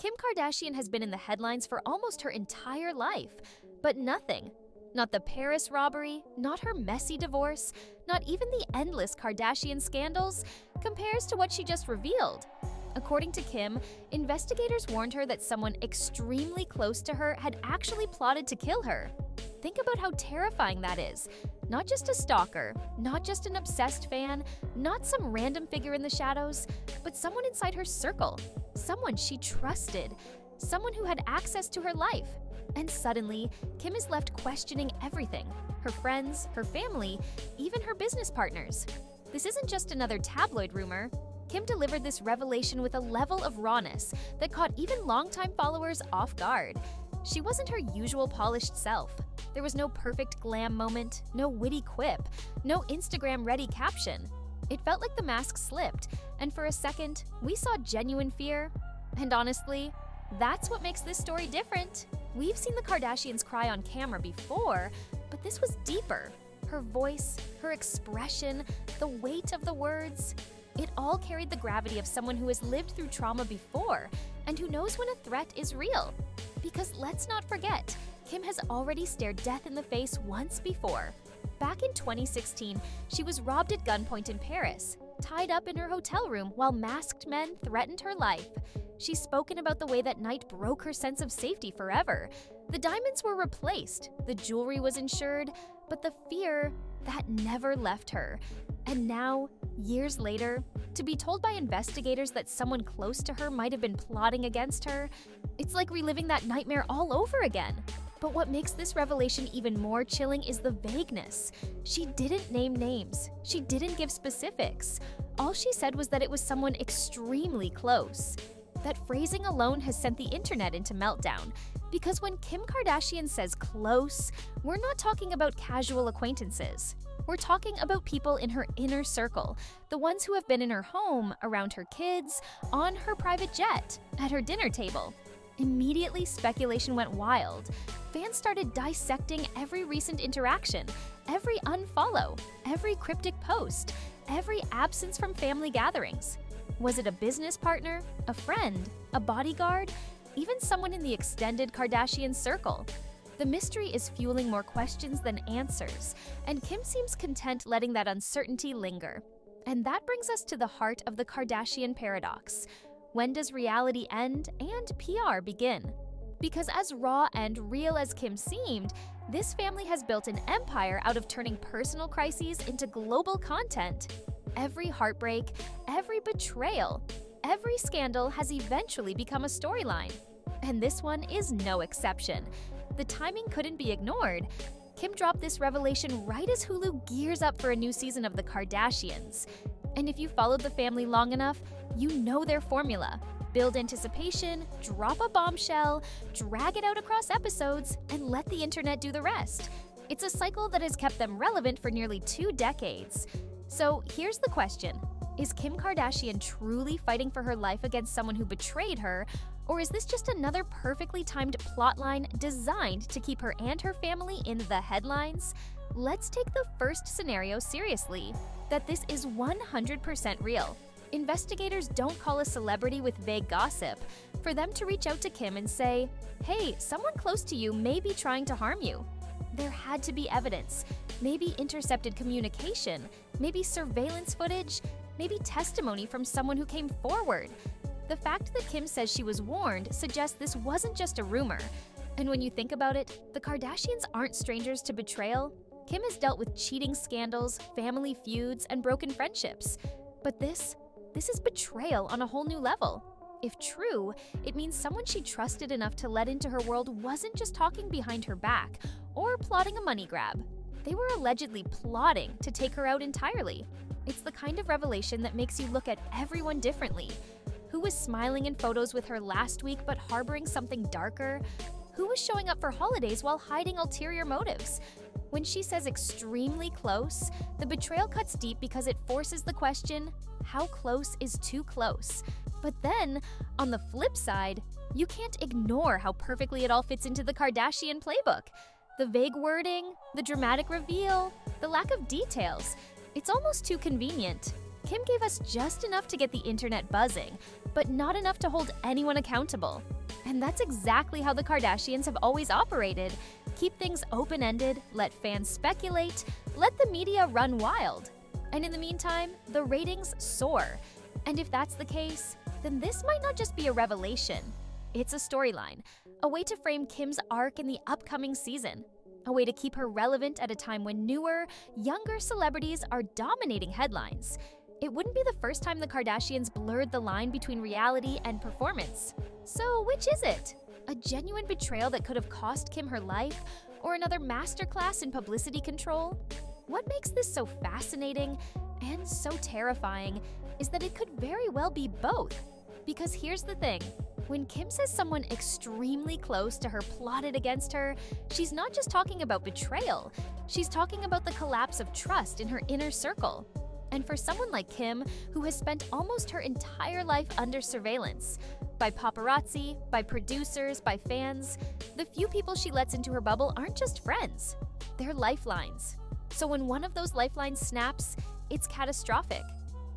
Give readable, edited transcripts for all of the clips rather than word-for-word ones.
Kim Kardashian has been in the headlines for almost her entire life, but nothing. Not the Paris robbery, not her messy divorce, not even the endless Kardashian scandals compares to what she just revealed. According to Kim, investigators warned her that someone extremely close to her had actually plotted to kill her. Think about how terrifying that is. Not just a stalker, not just an obsessed fan, not some random figure in the shadows, but someone inside her circle, someone she trusted, someone who had access to her life. And suddenly, Kim is left questioning everything: her friends, her family, even her business partners. This isn't just another tabloid rumor. Kim delivered this revelation with a level of rawness that caught even longtime followers off guard. She wasn't her usual polished self. There was no perfect glam moment, no witty quip, no Instagram-ready caption. It felt like the mask slipped, and for a second, we saw genuine fear. And honestly, that's what makes this story different. We've seen the Kardashians cry on camera before, but this was deeper. Her voice, her expression, the weight of the words. It all carried the gravity of someone who has lived through trauma before and who knows when a threat is real. Because let's not forget, Kim has already stared death in the face once before. Back in 2016, she was robbed at gunpoint in Paris, tied up in her hotel room while masked men threatened her life. She's spoken about the way that night broke her sense of safety forever. The diamonds were replaced, the jewelry was insured, but the fear, that never left her. And now, years later, to be told by investigators that someone close to her might have been plotting against her, it's like reliving that nightmare all over again. But what makes this revelation even more chilling is the vagueness. She didn't name names. She didn't give specifics. All she said was that it was someone extremely close. That phrasing alone has sent the internet into meltdown. Because when Kim Kardashian says close, we're not talking about casual acquaintances. We're talking about people in her inner circle, the ones who have been in her home, around her kids, on her private jet, at her dinner table. Immediately, speculation went wild. Fans started dissecting every recent interaction, every unfollow, every cryptic post, every absence from family gatherings. Was it a business partner, a friend, a bodyguard, even someone in the extended Kardashian circle? The mystery is fueling more questions than answers, and Kim seems content letting that uncertainty linger. And that brings us to the heart of the Kardashian paradox. When does reality end and PR begin? Because as raw and real as Kim seemed, this family has built an empire out of turning personal crises into global content. Every heartbreak, every betrayal, every scandal has eventually become a storyline. And this one is no exception. The timing couldn't be ignored. Kim dropped this revelation right as Hulu gears up for a new season of The Kardashians. And if you followed the family long enough, you know their formula. Build anticipation, drop a bombshell, drag it out across episodes, and let the internet do the rest. It's a cycle that has kept them relevant for nearly 2 decades. So here's the question. Is Kim Kardashian truly fighting for her life against someone who betrayed her, or is this just another perfectly timed plotline designed to keep her and her family in the headlines? Let's take the first scenario seriously, that this is 100% real. Investigators don't call a celebrity with vague gossip. For them to reach out to Kim and say, hey, someone close to you may be trying to harm you. There had to be evidence, maybe intercepted communication, maybe surveillance footage, maybe testimony from someone who came forward. The fact that Kim says she was warned suggests this wasn't just a rumor. And when you think about it, the Kardashians aren't strangers to betrayal. Kim has dealt with cheating scandals, family feuds, and broken friendships. But this is betrayal on a whole new level. If true, it means someone she trusted enough to let into her world wasn't just talking behind her back or plotting a money grab. They were allegedly plotting to take her out entirely. It's the kind of revelation that makes you look at everyone differently. Who was smiling in photos with her last week but harboring something darker? Who was showing up for holidays while hiding ulterior motives? When she says extremely close, the betrayal cuts deep because it forces the question, how close is too close? But then, on the flip side, you can't ignore how perfectly it all fits into the Kardashian playbook. The vague wording, the dramatic reveal, the lack of details. It's almost too convenient. Kim gave us just enough to get the internet buzzing, but not enough to hold anyone accountable. And that's exactly how the Kardashians have always operated. Keep things open-ended, let fans speculate, let the media run wild. And in the meantime, the ratings soar. And if that's the case, then this might not just be a revelation. It's a storyline, a way to frame Kim's arc in the upcoming season, a way to keep her relevant at a time when newer, younger celebrities are dominating headlines. It wouldn't be the first time the Kardashians blurred the line between reality and performance. So which is it? A genuine betrayal that could have cost Kim her life, or another masterclass in publicity control? What makes this so fascinating and so terrifying is that it could very well be both. Because here's the thing, when Kim says someone extremely close to her plotted against her, she's not just talking about betrayal, she's talking about the collapse of trust in her inner circle. And for someone like Kim, who has spent almost her entire life under surveillance, by paparazzi, by producers, by fans, the few people she lets into her bubble aren't just friends, they're lifelines. So when one of those lifelines snaps, it's catastrophic.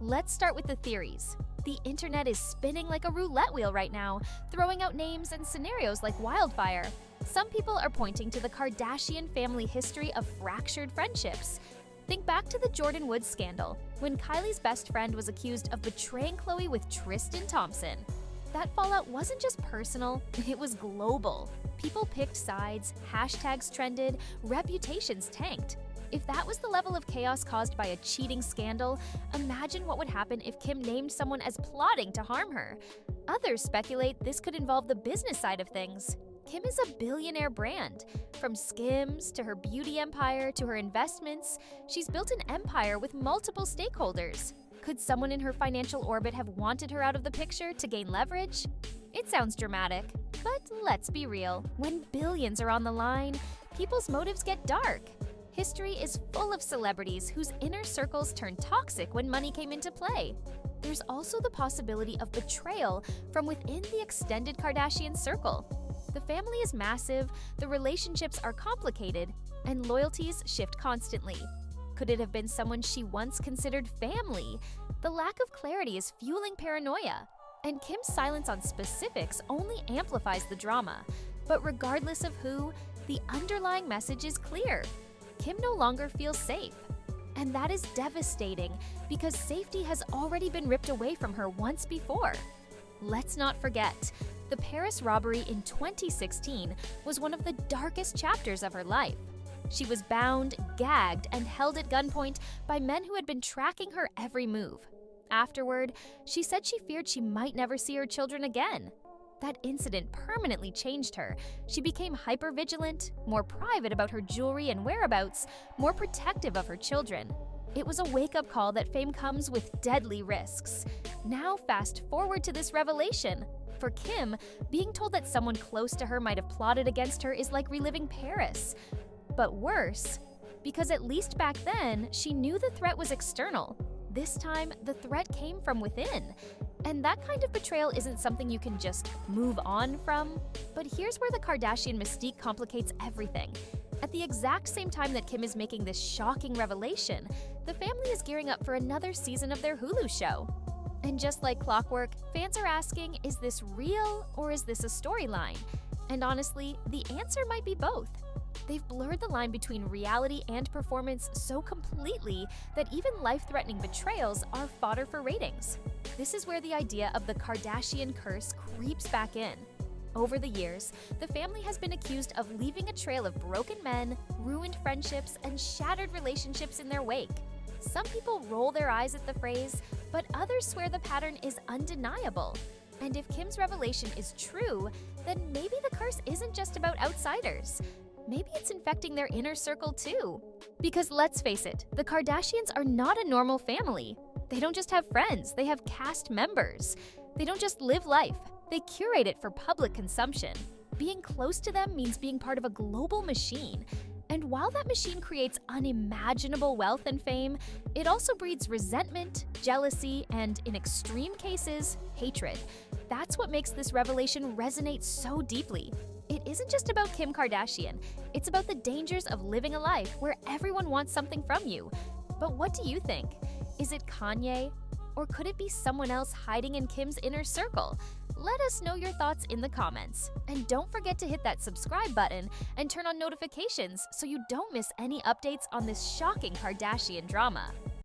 Let's start with the theories. The internet is spinning like a roulette wheel right now, throwing out names and scenarios like wildfire. Some people are pointing to the Kardashian family history of fractured friendships. Think back to the Jordyn Woods scandal, when Kylie's best friend was accused of betraying Khloe with Tristan Thompson. That fallout wasn't just personal, it was global. People picked sides, hashtags trended, reputations tanked. If that was the level of chaos caused by a cheating scandal, imagine what would happen if Kim named someone as plotting to harm her. Others speculate this could involve the business side of things. Kim is a billionaire brand. From Skims to her beauty empire to her investments, she's built an empire with multiple stakeholders. Could someone in her financial orbit have wanted her out of the picture to gain leverage? It sounds dramatic, but let's be real. When billions are on the line, people's motives get dark. History is full of celebrities whose inner circles turned toxic when money came into play. There's also the possibility of betrayal from within the extended Kardashian circle. The family is massive, the relationships are complicated, and loyalties shift constantly. Could it have been someone she once considered family? The lack of clarity is fueling paranoia, and Kim's silence on specifics only amplifies the drama. But regardless of who, the underlying message is clear. Kim no longer feels safe. And that is devastating because safety has already been ripped away from her once before. Let's not forget, the Paris robbery in 2016 was one of the darkest chapters of her life. She was bound, gagged, and held at gunpoint by men who had been tracking her every move. Afterward, she said she feared she might never see her children again. That incident permanently changed her. She became hypervigilant, more private about her jewelry and whereabouts, more protective of her children. It was a wake-up call that fame comes with deadly risks. Now fast forward to this revelation. For Kim, being told that someone close to her might have plotted against her is like reliving Paris. But worse, because at least back then, she knew the threat was external. This time, the threat came from within. And that kind of betrayal isn't something you can just move on from. But here's where the Kardashian mystique complicates everything. At the exact same time that Kim is making this shocking revelation, the family is gearing up for another season of their Hulu show. And just like clockwork, fans are asking, is this real or is this a storyline? And honestly, the answer might be both. They've blurred the line between reality and performance so completely that even life-threatening betrayals are fodder for ratings. This is where the idea of the Kardashian curse creeps back in. Over the years, the family has been accused of leaving a trail of broken men, ruined friendships, and shattered relationships in their wake. Some people roll their eyes at the phrase, but others swear the pattern is undeniable. And if Kim's revelation is true, then maybe the curse isn't just about outsiders. Maybe it's infecting their inner circle too. Because let's face it, the Kardashians are not a normal family. They don't just have friends, they have cast members. They don't just live life, they curate it for public consumption. Being close to them means being part of a global machine. And while that machine creates unimaginable wealth and fame, it also breeds resentment, jealousy, and in extreme cases, hatred. That's what makes this revelation resonate so deeply. It isn't just about Kim Kardashian, it's about the dangers of living a life where everyone wants something from you. But what do you think? Is it Kanye? Or could it be someone else hiding in Kim's inner circle? Let us know your thoughts in the comments. And don't forget to hit that subscribe button and turn on notifications so you don't miss any updates on this shocking Kardashian drama.